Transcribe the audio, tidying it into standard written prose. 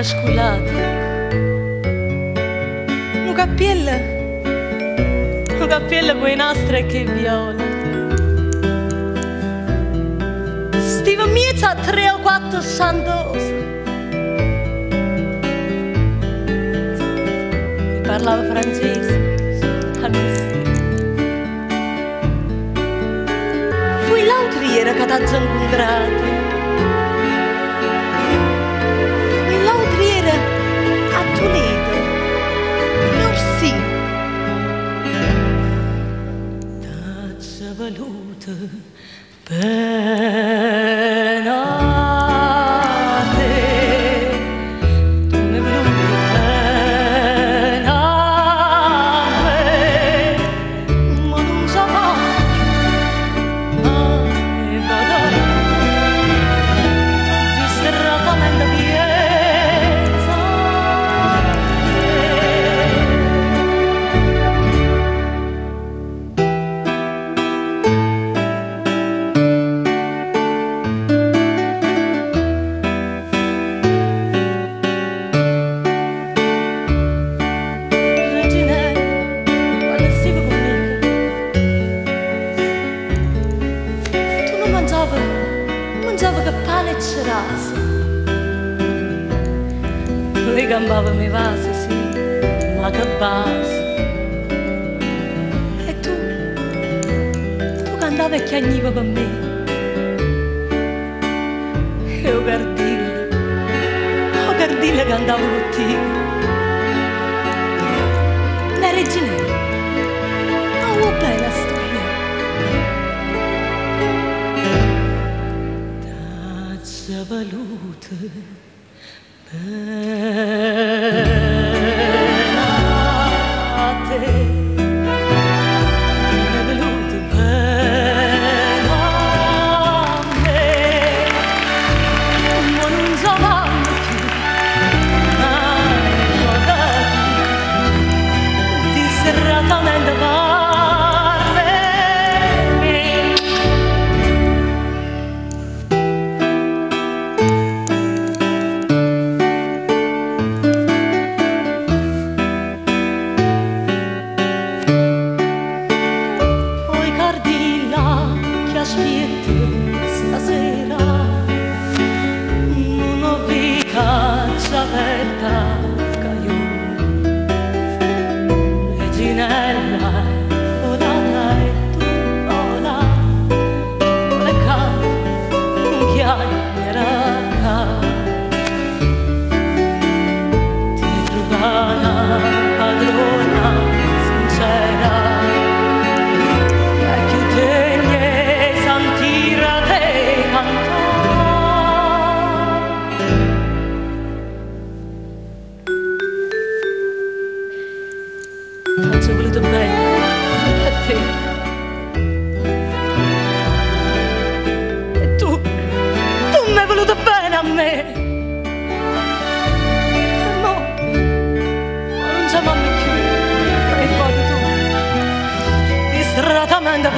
scullata, un cappiello coi nastri e che viola. Stiva miezza a 3 o 4 santose. Mi parlava francese, fui l'altra ieri che t'ho incontrato. Volute bene a te, tu mi hai voluto bene a me, ma non so mai guardare disperatamente piezza mangiava che pane e cerasa, le gambava i vasi, sì, ma che base. E tu cantavi e chiagniva per me, e o Gardilla cantava con te. La regina, oh bella storia. Volute bene a te, mi hai voluto bene a me, ma non so mai più guardare disperatamente aspetta stasera, non ho caccia aperta che io, reginella, volata e tu vola, le carte, un chiacchierata, ti trovana padrona sincera. Ti ho voluto bene a te e tu mi hai voluto bene a me, ma non siamo più, e poi tu distratamente